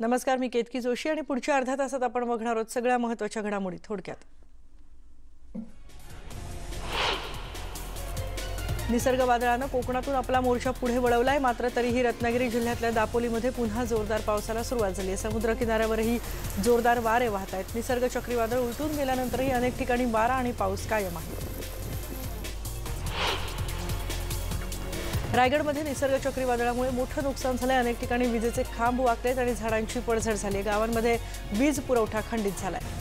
नमस्कार, मी केतकी जोशी आणि पुढच्या अर्ध्या तासात आपण बघणार आहोत सगळ्या महत्त्वाच्या घडामोडी थोडक्यात। निसर्ग वादळाने कोकणातून आपला मोर्चा पुढे वळवलाय, मात्र तरीही रत्नागिरी जिल्ह्यातल्या दापोलीमध्ये पुन्हा जोरदार पावसाला सुरुवात झाली आहे। समुद्र किनाऱ्यावरही जोरदार वारे वाहत आहेत। निसर्ग चक्रीवादळ उलटून गेल्यानंतरही अनेक ठिकाणी वारा आणि पाऊस कायम आहे। रायगडमध्ये निसर्ग चक्रीवादळामुळे मोठं नुकसान झालंय। अनेक ठिकाणी विजेचे खांब वाकलेत आणि झाडांची पडझड झाली आहे। गावांमध्ये वीज पुरवठा खंडित झालाय।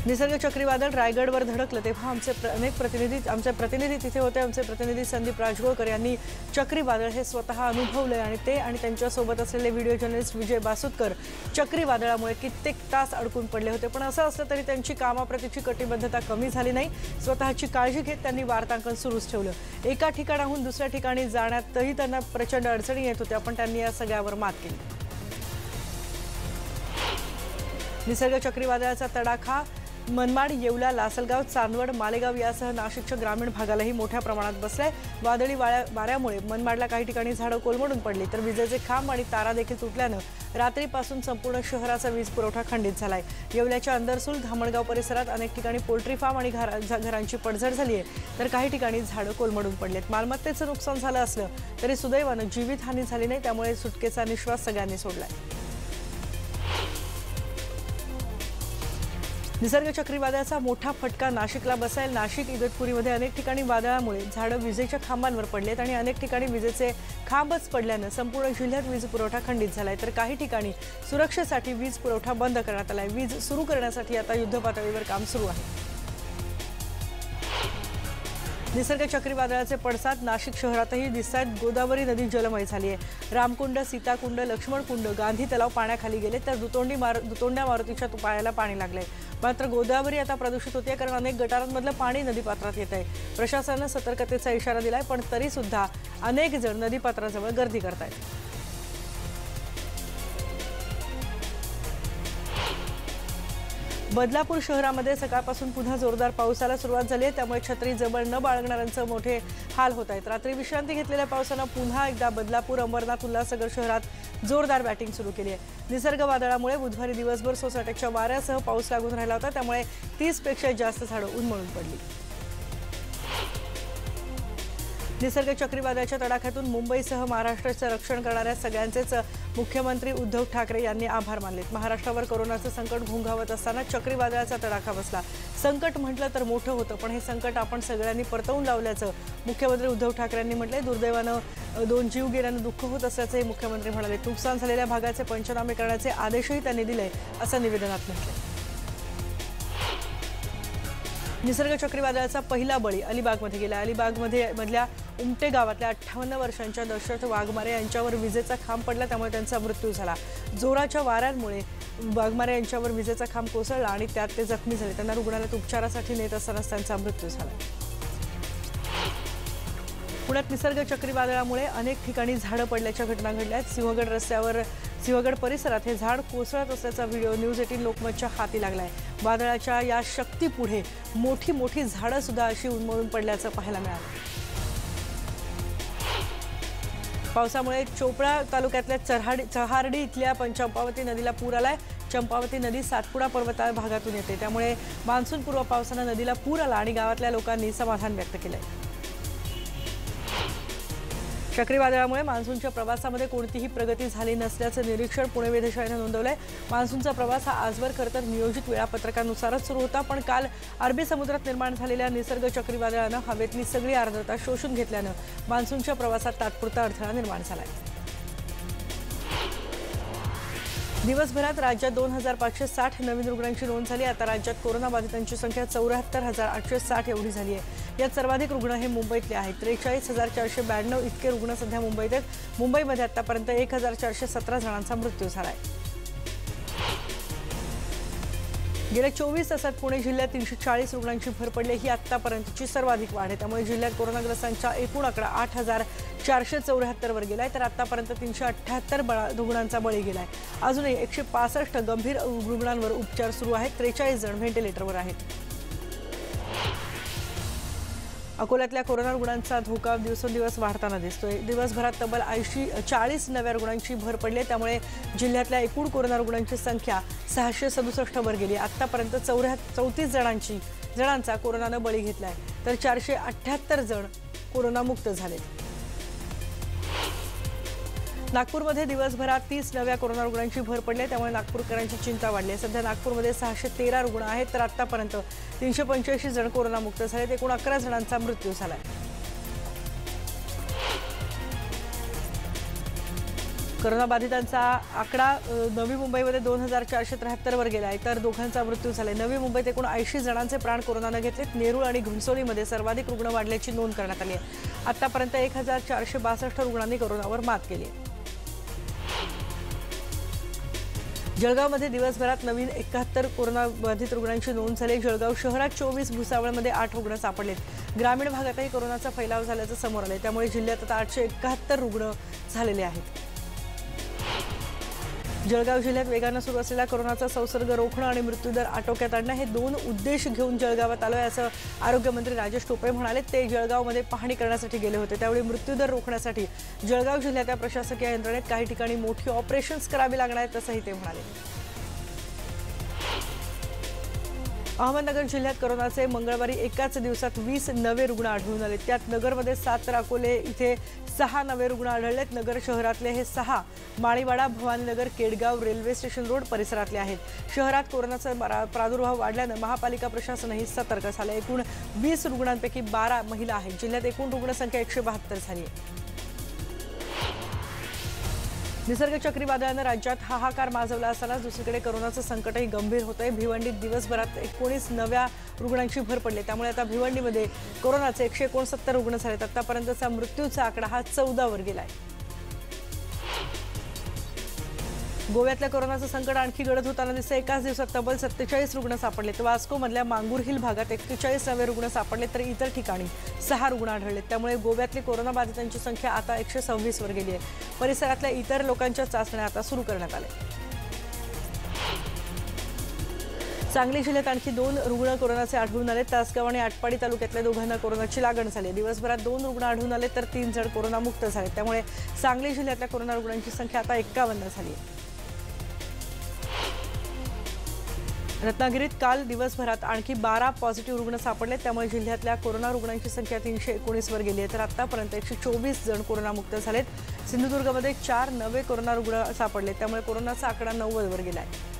निसर्ग चक्रीवादळ रायगडवर धडकलं तेव्हा आमचे प्रतिनिधी तिथे होते। आमचे प्रतिनिधी संदीप राजगोळकर यांनी चक्रीवादळ हे स्वतः अनुभवले आणि ते आणि त्यांच्या सोबत असलेले व्हिडिओ जर्नलिस्ट विजय बासुतकर चक्रीवादळामुळे कित्येक तास अडकून पडले होते। पण असं असलं तरी त्यांची कामाप्रतीची कटिबद्धता कमी झाली नाही। स्वतःची काळजी घेत त्यांनी वार्तांकन सुरूच ठेवलं। एका ठिकाणाहून दुसऱ्या ठिकाणी जाण्यातही त्यांना प्रचंड अडचणी येत होत्या, पण त्यांनी या सगळ्यावर मात केली। निसर्ग चक्रीवादळाचा तडाखा मनमाड, येवला, लासलगाव, चांदवड, मालेगाव यासह नाशिकच्या ग्रामीण भागालाही मोठ्या प्रमाणात बसलाय। वादळी वाऱ्यामुळे मनमाडला काही ठिकाणी झाडं कोलमडून पडली, तर विजेचे खांब आणि तारा देखील तुटल्यानं रात्रीपासून संपूर्ण शहराचा वीज पुरवठा खंडित झालाय। येवल्याच्या अंदरसूल, धामणगाव परिसरात अनेक ठिकाणी पोल्ट्री फार्म आणि घरांची पडझड झाली आहे, तर काही ठिकाणी झाडं कोलमडून पडलेत। मालमत्तेचं नुकसान झालं असलं तरी सुदैवानं जीवितहानी झाली नाही, त्यामुळे सुटकेचा निश्वास सगळ्यांनी सोडलाय। निसर्ग चक्रीवादळाचा मोठा फटका नाशिकला बसेल। नाशिक इगतपुरीमध्ये अनेक ठिकाणी वादळामुळे झाडं विजेच्या खांबांवर पडलेत आणि अनेक ठिकाणी विजेचे खांबच पडल्यानं संपूर्ण जिल्ह्यात वीज पुरवठा खंडित झालाय, तर काही ठिकाणी सुरक्षेसाठी वीज पुरवठा बंद करण्यात आलाय। वीज सुरू करण्यासाठी आता युद्धपातळीवर काम सुरू आहे। निसर्ग चक्रीवादळाचे पडसाद नाशिक शहरातही दिसतात। गोदावरी नदी जलमय झाली आहे। रामकुंड, सीताकुंड, लक्ष्मणकुंड, गांधी तलाव पाण्याखाली गेले, तर दुतोंड्या मारुतीच्या पायाला पाणी लागले। मात्र गोदावरी आता प्रदूषित होते, कारण अनेक गटारांमधलं पाणी नदीपात्रात येत आहे। प्रशासनानं सतर्कतेचा इशारा दिलाय, पण तरी सुद्धा अनेक जण नदीपात्राजवळ गर्दी करतायत। बदलापूर शहरामध्ये सकाळपासून पुन्हा जोरदार पावसाला सुरुवात झाली आहे, त्यामुळे छत्री जवळ न बाळगणाऱ्यांचे मोठे हाल होत आहेत। रात्री विश्रांती घेतलेल्या पावसानं पुन्हा एकदा बदलापूर, अंबरनाथ, उल्हासनगर शहरात जोरदार बॅटिंग सुरू केली आहे। निसर्ग वादळामुळे बुधवारी दिवसभर सोसाट्याच्या वाऱ्यासह पाऊस लागून राहिला होता, त्यामुळे 30 पेक्षा जास्त झाडं उन्मळून पडली। निसर्ग चक्रीवादळाच्या तडाख्यातून मुंबईसह महाराष्ट्राचं रक्षण करणाऱ्या सगळ्यांचेच मुख्यमंत्री उद्धव ठाकरे यांनी आभार मानलेत। महाराष्ट्रावर कोरोनाचं संकट घोंघावत असताना चक्रीवादळाचा तडाखा बसला। संकट म्हटलं तर मोठं होतं, पण हे संकट आपण सगळ्यांनी परतवून लावल्याचं मुख्यमंत्री उद्धव ठाकरे यांनी म्हटलंय। दुर्दैवानं 2 जीव गेल्यानं दुःख होत असल्याचंही मुख्यमंत्री म्हणाले। नुकसान झालेल्या भागाचे पंचनामे करण्याचे आदेशही त्यांनी दिले, असं निवेदनात म्हटलंय। निसर्ग चक्रीवादळाचा पहिला बळी अलिबागमध्ये गेला। मधल्या उमटे गावातल्या 58 वर्षांच्या दशरथ वाघमारे यांच्यावर विजेचा खांब पडला, त्यामुळे त्यांचा मृत्यू झाला। जोराच्या वाऱ्यांमुळे वाघमारे यांच्यावर विजेचा खांब कोसळला आणि त्यात ते जखमी झाले। त्यांना रुग्णालयात उपचारासाठी नेत असतानाच त्यांचा मृत्यू झाला। पुण्यात निसर्ग चक्रीवादळामुळे अनेक ठिकाणी झाडं पडल्याच्या घटना घडल्या आहेत। सिंहगड परिसरात हे झाड कोसळत असल्याचा व्हिडिओ न्यूज 18 लोकमतच्या हाती लागलाय। वादळाच्या या शक्तीपुढे मोठी झाडं सुद्धा अशी उन्मळून पडल्याचं पाहायला मिळालं। पावसामुळे चोपडा तालुक्यातल्या चहारडी इथल्या चंपावती नदीला पूर आलाय। चंपावती नदी सातपुडा पर्वताळ भागातून येते, त्यामुळे मान्सूनपूर्व पावसानं नदीला पूर आला आणि गावातल्या लोकांनी समाधान व्यक्त केलंय। चक्रीवादळामुळे मान्सूनच्या प्रवासामध्ये कोणतीही प्रगती झाली नसल्याचं निरीक्षण पुणे वेधशाळेनं नोंदवलंय। मान्सूनचा प्रवास हा आजवर खरं तर नियोजित वेळापत्रकानुसारच सुरू होता, पण काल अरबी समुद्रात निर्माण झालेल्या निसर्ग चक्रीवादळानं हवेतली सगळी आर्द्रता शोषून घेतल्यानं मान्सूनच्या प्रवासात तात्पुरता अडथळा निर्माण झालाय। दिवसभरात राज्यात 2560 नवीन रुग्णांची नोंद झाली। आता राज्यात कोरोनाबाधितांची संख्या 74,860 एवढी झाली आहे। यात सर्वाधिक रुग्ण हे मुंबईतले आहेत। 43,492 इतके रुग्ण सध्या मुंबईत आहेत। मुंबईमध्ये आतापर्यंत 1,417 जणांचा मृत्यू झालाय। गेल्या 24 तासात पुणे जिल्ह्यात 340 रुग्णांची भर पडली, ही आतापर्यंतची सर्वाधिक वाढ आहे। त्यामुळे जिल्ह्यात कोरोनाग्रस्तांचा एकूण आकडा 8,474 वर गेलाय, तर आतापर्यंत 378 रुग्णांचा बळी गेलाय। अजूनही 165 गंभीर रुग्णांवर उपचार सुरू आहेत। 43 जण व्हेंटिलेटरवर आहेत। अकोल्यातल्या कोरोना रुग्णांचा धोका दिवसेंदिवस वाढताना दिसतोय। दिवसभरात तब्बल 40 नव्या रुग्णांची भर पडली, त्यामुळे जिल्ह्यातल्या एकूण कोरोना रुग्णांची संख्या 667 वर गेली। आतापर्यंत 34 जणांचा कोरोनानं बळी घेतलाय, तर 478 जण कोरोनामुक्त झाले। नागपूरमध्ये दिवसभरात 30 नव्या कोरोना रुग्णांची भर पडली, त्यामुळे नागपूरकरांची चिंता वाढली आहे। सध्या नागपूरमध्ये 613 रुग्ण आहेत, तर आतापर्यंत 385 जण कोरोनामुक्त झालेत। एकूण 11 जणांचा मृत्यू झालाय। कोरोनाबाधितांचा आकडा नवी मुंबईमध्ये 2473 वर गेला आहे, तर दोघांचा मृत्यू झालाय। नवी मुंबईत एकूण 80 जणांचे प्राण कोरोनाने घेतलेत। नेरूळ आणि घुंसोलीमध्ये सर्वाधिक रुग्ण वाढल्याची नोंद करण्यात आली आहे। आतापर्यंत 1462 रुग्णांनी कोरोनावर मात केली आहे। जळगावमध्ये दिवसभरात नवीन 71 कोरोनाबाधित रुग्णांची नोंद झाली। जळगाव शहरात 24, भुसावळमध्ये 8 रुग्ण सापडलेत। ग्रामीण भागातही कोरोनाचा फैलाव झाल्याचं समोर आले, त्यामुळे जिल्ह्यात आता 871 रुग्ण झालेले आहेत। जळगाव जिल्ह्यात वेगानं सुरू असलेला कोरोनाचा संसर्ग रोखणं आणि मृत्यूदर आटोक्यात आणणं हे दोन उद्देश घेऊन जळगावात आलोय, असं आरोग्यमंत्री राजेश टोपे म्हणाले। ते जळगावमध्ये पाहणी करण्यासाठी गेले होते, त्यावेळी मृत्यूदर रोखण्यासाठी जळगाव जिल्ह्याच्या प्रशासकीय यंत्रणेत काही ठिकाणी मोठी ऑपरेशन्स करावी लागणार आहेत, असंही ते म्हणाले। अहमदनगर जिल्ह्यात कोरोनाचे मंगळवारी एकाच दिवसात 20 नवे रुग्ण आढळून आले। त्यात नगरमध्ये 7 तर अकोले इथे 6 नवे रुग्ण आढळलेत। नगर शहरातले हे 6 Maliwada, Bhavaninagar, Kedgaon, railway station road परिसरातले आहेत। शहरात कोरोनाचा प्रादुर्भाव वाढल्यानं महापालिका प्रशासनही सतर्क झालं। एकूण 20 रुग्णांपैकी 12 महिला आहेत। जिल्ह्यात एकूण रुग्णसंख्या 172 झाली आहे। निसर्ग चक्रीवादळानं राज्यात हाहाकार माजवला असताना दुसरीकडे कोरोनाचं संकटही गंभीर होतंय। भिवंडीत दिवसभरात 19 नव्या रुग्णांची भर पडली, त्यामुळे आता भिवंडीमध्ये कोरोनाचे 169 रुग्ण झालेत। आतापर्यंतचा मृत्यूचा आकडा हा 14 वर गेलाय। गोव्यातल्या कोरोनाचं संकट आणखी गडद होताना दिसतंय। एकाच दिवसात तब्बल 47 रुग्ण सापडलेत। वास्कोमधल्या मांगूर हिल भागात 41 नवे रुग्ण सापडले, तर इतर ठिकाणी 6 रुग्ण आढळलेत। त्यामुळे गोव्यातली कोरोनाबाधितांची संख्या आता 126 वर गेली आहे। परिसरातल्या इतर लोकांच्या चाचण्या आता सुरू करण्यात आल्या। सांगली जिल्ह्यात आणखी 2 रुग्ण कोरोनाचे आढळून आले। तासगाव आणि आटपाडी तालुक्यातल्या दोघांना कोरोनाची लागण झाली। दिवसभरात 2 रुग्ण आढळून आले, तर 3 जण कोरोनामुक्त झाले। त्यामुळे सांगली जिल्ह्यातल्या कोरोना रुग्णांची संख्या आता 51 झाली आहे। रत्नागिरीत काल दिवसभरात आणखी 12 पॉझिटिव्ह रुग्ण सापडले, त्यामुळे जिल्ह्यातल्या कोरोना रुग्णांची संख्या 319 वर गेली आहे, तर आतापर्यंत 124 जण कोरोनामुक्त झालेत। सिंधुदुर्गमध्ये 4 नवे कोरोना रुग्ण सापडले, त्यामुळे कोरोनाचा आकडा 90 वर गेला आहे।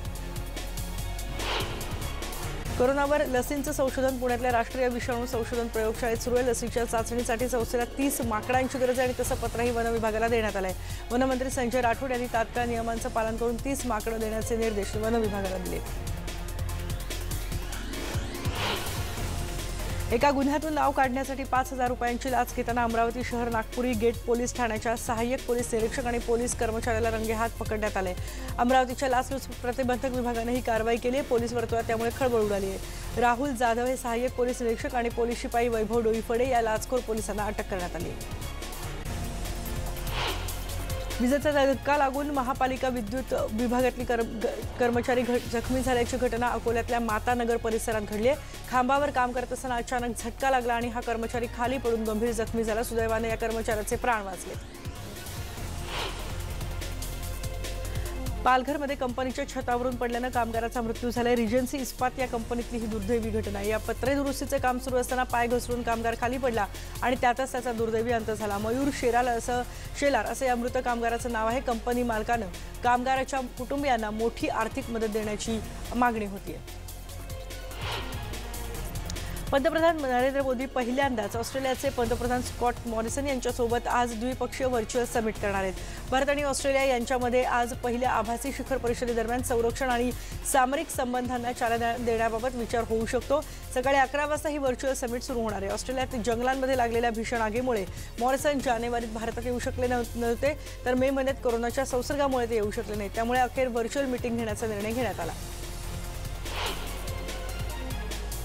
कोरोनावर लसींचं संशोधन पुण्यातल्या राष्ट्रीय विषाणू संशोधन प्रयोगशाळेत सुरू आहे। लसीच्या चाचणीसाठी संस्थेला 30 माकडांची गरज आहे आणि तसं पत्रही वन विभागाला देण्यात आलंय। वनमंत्री संजय राठोड यांनी तात्काळ नियमांचं पालन करून 30 माकडं देण्याचे निर्देश वन विभागाला दिले। एका गुन्ह्यातून नाव काढण्यासाठी 5000 रुपयांची लाच घेताना अमरावती शहर नागपुरी गेट पोलीस ठाण्याच्या सहाय्यक पोलीस निरीक्षक आणि पोलीस कर्मचाऱ्याला रंगेहात पकडण्यात आले। अमरावतीच्या लाचलुचपत प्रतिबंधक विभागाने ही कारवाई केली आहे। पोलीस वर्तुळात त्यामुळे खळबळ उडाली आहे। राहुल जाधव हे सहाय्यक पोलीस निरीक्षक आणि पोलीस शिपाई वैभव डोईफडे या लाचखोर पोलिसांना अटक करण्यात आली आहे। विजेचा धक्का लागून महापालिका विद्युत विभागातली कर्मचारी जखमी झाल्याची घटना अकोल्यातल्या मातानगर परिसरात घडली आहे। खांबावर काम करत असताना अचानक झटका लागला आणि हा कर्मचारी खाली पडून गंभीर जखमी झाला। सुदैवाने या कर्मचाऱ्याचे प्राण वाचले। पालघरमध्ये कंपनीच्या छतावरून पडल्यानं कामगाराचा मृत्यू झालाय। रिजन्सी इस्पात या कंपनीतली ही दुर्दैवी घटना आहे। या पत्रे दुरुस्तीचे काम सुरू असताना पाय घसरून कामगार खाली पडला आणि त्यातच त्याचा दुर्दैवी अंत झाला। मयूर शेलार असं या मृत कामगाराचं नाव आहे। कंपनी मालकानं कामगाराच्या कुटुंबियांना मोठी आर्थिक मदत देण्याची मागणी होतीये। पंतप्रधान नरेंद्र मोदी पहिल्यांदाच ऑस्ट्रेलियाचे पंतप्रधान स्कॉट मॉरिसन यांच्यासोबत आज द्विपक्षीय व्हर्च्युअल समिट करणार आहेत। भारत आणि ऑस्ट्रेलिया यांच्यामध्ये आज पहिल्या आभासी शिखर परिषदेदरम्यान संरक्षण आणि सामरिक संबंधांना चालना देण्याबाबत विचार होऊ शकतो। सकाळी 11 वाजता ही व्हर्च्युअल समिट सुरू होणार आहे। ऑस्ट्रेलियात जंगलांमध्ये लागलेल्या भीषण आगीमुळे मॉरिसन जानेवारीत भारतात येऊ शकले नव्हते, तर मे महिन्यात कोरोनाच्या संसर्गामुळे ते येऊ शकले नाही। त्यामुळे अखेर व्हर्च्युअल मीटिंग घेण्याचा निर्णय घेण्यात आला।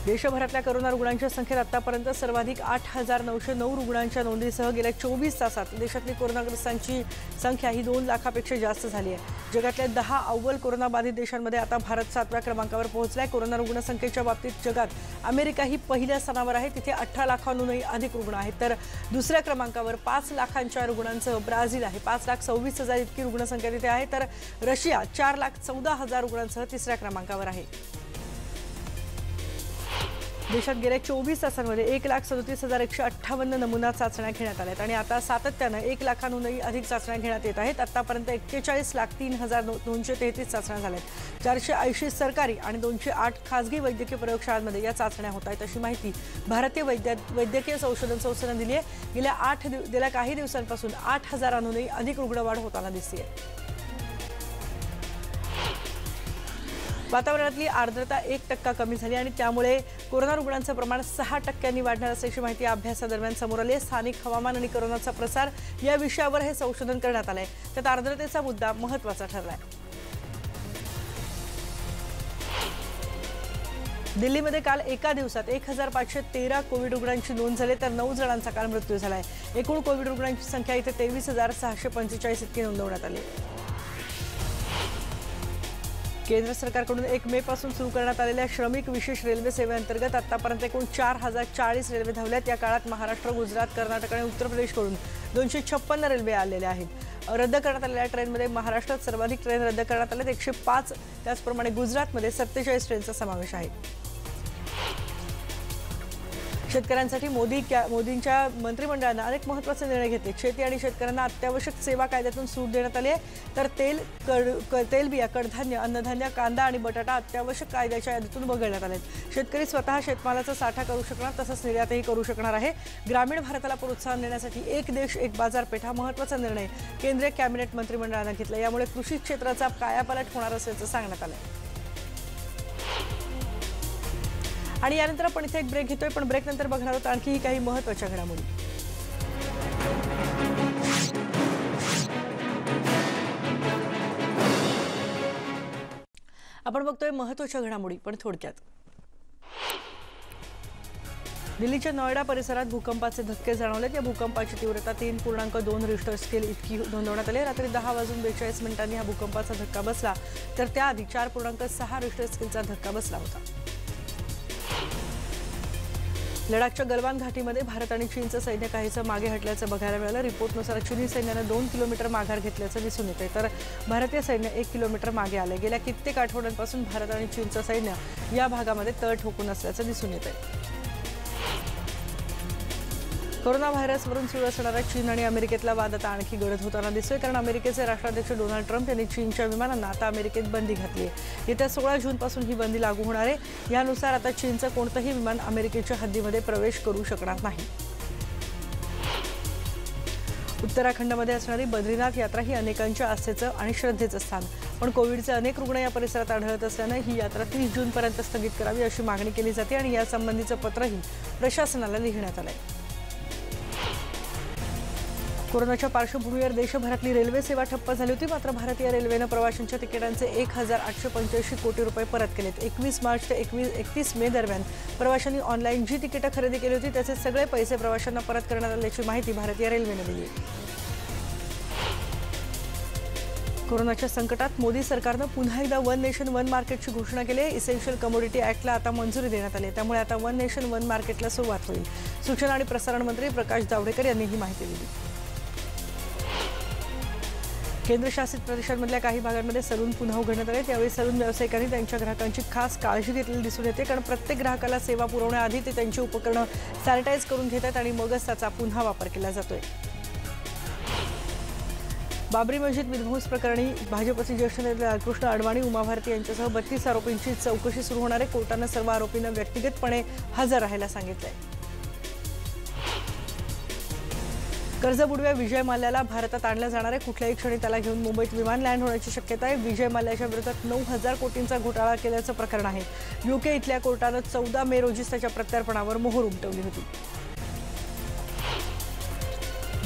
देशभरातल्या कोरोना रुग्णांच्या संख्येत आतापर्यंत सर्वाधिक 8,909 रुग्णांच्या नोंदीसह गेल्या 24 तासात देशातली कोरोनाग्रस्तांची संख्या ही 2 लाखापेक्षा जास्त झाली आहे। जगातल्या 10 अव्वल कोरोनाबाधित देशांमध्ये आता भारत 7व्या क्रमांकावर पोहोचलाय। कोरोना रुग्णसंख्येच्या बाबतीत जगात अमेरिका ही पहिल्या स्थानावर आहे, तिथे 18 लाखांहूनही अधिक रुग्ण आहेत, तर दुसऱ्या क्रमांकावर 5 लाखांच्या रुग्णांसह ब्राझील आहे। 5,26,000 इतकी रुग्णसंख्या तिथे आहे, तर रशिया 4,14,000 रुग्णांसह तिसऱ्या क्रमांकावर आहे। देशात गेल्या 24 तासांमध्ये 1,37,158 नमुना चाचण्या घेण्यात आल्यात आणि आता सातत्यानं 1 लाखांहूनही अधिक चाचण्या घेण्यात येत आहेत। आतापर्यंत 41,03,233 चाचण्या झाल्यात। 480 सरकारी आणि 208 खासगी वैद्यकीय प्रयोगशाळांमध्ये या चाचण्या होत आहेत, अशी माहिती भारतीय वैद्यकीय संशोधन संस्थेनं दिली आहे। गेल्या काही दिवसांपासून 8,000हूनही अधिक रुग्णवाढ होताना दिसते। वातावरणातली आर्द्रता 1% कमी झाली आणि त्यामुळे कोरोना रुग्णांचं प्रमाण 6% वाढणार असल्याची माहिती अभ्यासादरम्यान समोर आली आहे। स्थानिक हवामान आणि कोरोनाचा प्रसार या विषयावर हे संशोधन करण्यात आलंय, त्यात आर्द्रतेचा मुद्दा महत्त्वाचा ठरलाय। दिल्लीमध्ये काल एका दिवसात 1,513 कोविड रुग्णांची नोंद झाली, तर 9 जणांचा काल मृत्यू झालाय। एकूण कोविड रुग्णांची संख्या इथे 23,645 इतकी नोंदवण्यात आली। केंद्र सरकारकडून 1 मे पासून सुरू करण्यात आलेल्या श्रमिक विशेष रेल्वे सेवेअंतर्गत आतापर्यंत एकूण 4,040 रेल्वे धावल्यात। या काळात महाराष्ट्र, गुजरात, कर्नाटक आणि उत्तर प्रदेशकडून 256 रेल्वे आलेल्या आहेत। रद्द करण्यात आलेल्या ट्रेनमध्ये महाराष्ट्रात सर्वाधिक ट्रेन रद्द करण्यात आलेत, 105, त्याचप्रमाणे गुजरातमध्ये 47 ट्रेनचा समावेश आहे। शेतकऱ्यांसाठी मोदींच्या मंत्रिमंडळानं अनेक महत्त्वाचे निर्णय घेतले। शेती आणि शेतकऱ्यांना अत्यावश्यक सेवा कायद्यातून सूट देण्यात आली आहे, तर तेलबिया, कडधान्य, अन्नधान्य, कांदा आणि बटाटा अत्यावश्यक कायद्याच्या यादीतून वगळण्यात आलेत। शेतकरी स्वतः शेतमालाचा साठा करू शकणार, तसंच निर्यातही करू शकणार आहे। ग्रामीण भारताला प्रोत्साहन देण्यासाठी एक देश एक बाजारपेठ हा महत्त्वाचा निर्णय केंद्रीय कॅबिनेट मंत्रिमंडळानं घेतला। यामुळे कृषी क्षेत्राचा कायापालट होणार असल्याचं सांगण्यात आलं। आणि यानंतर आपण इथे एक ब्रेक घेतोय, पण ब्रेक नंतर बघणार आहोत आणखी काही महत्त्वाच्या घडामोडी। आपण बघतोय महत्त्वाच्या घडामोडी, पण थोडक्यात। दिल्लीच्या नोएडा परिसरात भूकंपाचे धक्के जाणवलेत। या भूकंपाची तीव्रता 3.2 रिश्टर स्केल इतकी नोंदवण्यात आली। रात्री 10:42 हा भूकंपाचा धक्का बसला, तर त्याआधी 4.6 रिश्टर स्केलचा धक्का बसला होता। लडाखच्या गलवान घाटीमध्ये भारत आणि चीनचं सैन्य काहीसं मागे हटल्याचं बघायला मिळालं। रिपोर्टनुसार चीनी सैन्यानं 2 किलोमीटर माघार घेतल्याचं दिसून येतंय, तर भारतीय सैन्य 1 किलोमीटर मागे आलंय। गेल्या कित्येक आठवड्यांपासून भारत आणि चीनचं सैन्य या भागामध्ये तळ ठोकून असल्याचं दिसून येतंय। कोरोना व्हायरसवरून सुरू असणारा चीन आणि अमेरिकेतला वाद आता आणखी गडद होताना दिसतोय, कारण अमेरिकेचे राष्ट्राध्यक्ष डोनाल्ड ट्रम्प यांनी चीनच्या विमानांना आता अमेरिकेत बंदी घातली आहे। येत्या 16 जूनपासून ही बंदी लागू होणार आहे। यानुसार आता चीनचं कोणतंही विमान अमेरिकेच्या हद्दीमध्ये प्रवेश करू शकणार नाही। उत्तराखंडमध्ये असणारी बद्रीनाथ यात्रा ही अनेकांच्या आस्थेचं आणि श्रद्धेचं स्थान, पण कोविडचे अनेक रुग्ण या परिसरात आढळत असल्यानं ही यात्रा 30 जूनपर्यंत स्थगित करावी अशी मागणी केली जाते आणि यासंबंधीचं पत्रही प्रशासनाला लिहिण्यात आलंय। कोरोनाच्या पार्श्वभूमीवर देशभरातली रेल्वे सेवा ठप्प झाली होती, मात्र भारतीय रेल्वेनं प्रवाशांच्या तिकिटांचे 1,885 कोटी रुपये परत केलेत। 21 मार्च ते 31 मे दरम्यान प्रवाशांनी ऑनलाईन जी तिकीटं खरेदी केली होती त्याचे सगळे पैसे प्रवाशांना परत करण्यात आल्याची माहिती भारतीय रेल्वेनं दिली आहे। कोरोनाच्या संकटात मोदी सरकारनं पुन्हा एकदा वन नेशन वन मार्केटची घोषणा केली आहे। इसेन्शियल कमोडिटी ॲक्टला आता मंजुरी देण्यात आली आहे, त्यामुळे आता वन नेशन वन मार्केटला सुरुवात होईल। सूचना आणि प्रसारण मंत्री प्रकाश जावडेकर यांनी ही माहिती दिली। केंद्रशासित प्रदेशांमधल्या काही भागांमध्ये सलून पुन्हा उघडण्यात आले। त्यावेळी सलून व्यावसायिकांनी त्यांच्या ग्राहकांची खास काळजी घेतलेली दिसून येते, कारण प्रत्येक ग्राहकाला सेवा पुरवण्याआधी ते त्यांची उपकरणं सॅनिटाईज करून घेतात आणि मगच त्याचा पुन्हा वापर केला जातोय। बाबरी मस्जिद विध्वंस प्रकरणी भाजपचे ज्येष्ठ नेते लालकृष्ण अडवाणी, उमा भारती यांच्यासह 32 आरोपींची चौकशी सुरू होणार आहे। कोर्टानं सर्व आरोपींना व्यक्तिगतपणे हजर राहायला सांगितलंय। कर्जबुडव्या विजय माल्याला भारतात आणलं जाणार आहे। कुठल्याही क्षणी त्याला घेऊन मुंबईत विमान लँड होण्याची शक्यता आहे। विजय माल्याच्या विरोधात 9,000 कोटींचा घोटाळा केल्याचं प्रकरण आहे। यूके इथल्या कोर्टानं 14 मे रोजीच त्याच्या प्रत्यार्पणावर मोहर उमटवली होती।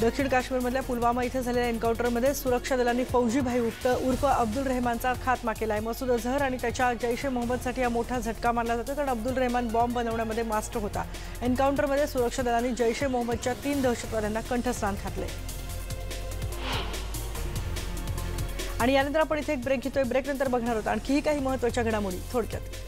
दक्षिण काश्मीरमधल्या पुलवामा इथे झालेल्या एन्काउंटरमध्ये सुरक्षा दलांनी फौजी भाई उर्फ अब्दुल रहमानचा खात्मा केलाय। मसूद अझहर आणि त्याच्या जैश-ए मोहम्मदसाठी हा मोठा झटका मानला जातो, कारण अब्दुल रहमान बॉम्ब बनवण्यामध्ये मास्टर होता। एन्काउंटरमध्ये सुरक्षा दलांनी जैश-ए मोहम्मदच्या 3 दहशतवाद्यांना कंठस्नान घातले। आणि यानंतर आपण इथे एक ब्रेक घेतोय। ब्रेक नंतर बघणार आहोत आणखीही काही महत्त्वाच्या घडामोडी थोडक्यात।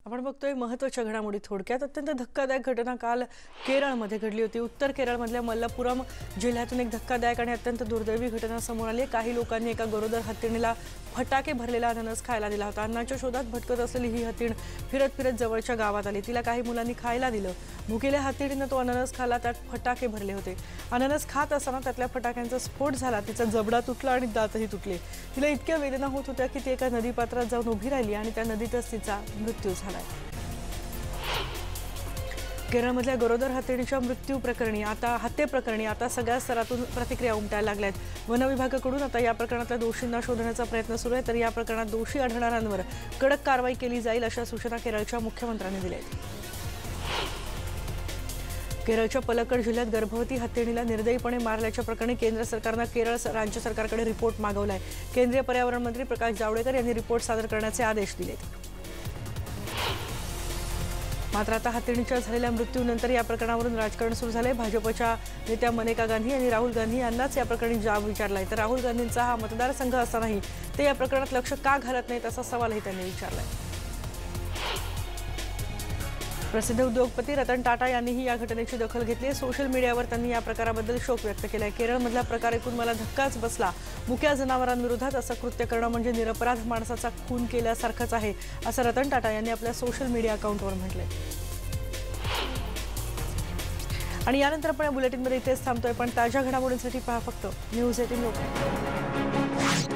आपण बघतोय महत्त्वाच्या घडामोडी थोडक्यात। अत्यंत धक्कादायक घटना काल केरळमध्ये घडली होती। उत्तर केरळमधल्या मल्लपुरम जिल्ह्यातून एक धक्कादायक आणि अत्यंत दुर्दैवी घटना समोर आली। काही लोकांनी एका गरोदर हत्तीणीला फटाके भरलेला अननस खायला दिला होता। अन्नाच्या शोधात भटकत असलेली ही हत्तीण फिरत फिरत जवळच्या गावात आली। तिला काही मुलांनी खायला दिलं। भुकेल्या हत्तीणीनं तो अननस खाला, त्यात फटाके भरले होते। अननस खात असताना त्यातल्या फटाक्यांचा स्फोट झाला, तिचा जबडा तुटला आणि दातही तुटले। तिला इतक्या वेदना होत होत्या की ती एका नदीपात्रात जाऊन उभी राहिली आणि त्या नदीतच तिचा मृत्यू झाला। केरळमधल्या गरोदर हत्तीणीच्या हत्येप्रकरणी आता सगळ्या स्तरातून प्रतिक्रिया उमटायला लागल्यात। वन विभागाकडून आता या प्रकरणातल्या दोषींना शोधण्याचा प्रयत्न सुरू आहे, तर या प्रकरणात दोषी आढळणाऱ्यांवर कडक कारवाई केली जाईल अशा सूचना केरळच्या मुख्यमंत्र्यांनी दिल्या आहेत। केरळच्या पलक्कड जिल्ह्यात गर्भवती हत्तीणीला निर्दयीपणे मारल्याच्या प्रकरणी केंद्र सरकारनं केरळ राज्य सरकारकडे रिपोर्ट मागवलाय। केंद्रीय पर्यावरण मंत्री प्रकाश जावडेकर यांनी रिपोर्ट सादर करण्याचे आदेश दिलेत। मात्र आता हत्तीणीच्या झालेल्या मृत्यूनंतर या प्रकरणावरून राजकारण सुरू झालंय। भाजपच्या नेत्या मनेका गांधी यांनी राहुल गांधी यांनाच या प्रकरणी जाब विचारलाय, तर राहुल गांधींचा हा मतदारसंघ असतानाही ते या प्रकरणात लक्ष का घालत नाहीत असा सवालही त्यांनी विचारलाय। प्रसिद्ध उद्योगपती रतन टाटा यांनीही या घटनेची दखल घेतली। सोशल मीडियावर त्यांनी या प्रकाराबद्दल शोक व्यक्त केलाय। केरळमधला प्रकार ऐकून मला धक्काच बसला। मुक्या जनावरांविरोधात असं कृत्य करणं म्हणजे निरपराध माणसाचा खून केल्यासारखंच आहे, असं रतन टाटा यांनी आपल्या सोशल मीडिया अकाउंटवर म्हटलंय। आणि यानंतर आपण या बुलेटिनमध्ये इथेच थांबतोय, पण ताज्या घडामोडींसाठी पहा फक्त न्यूज 18 लोकमत।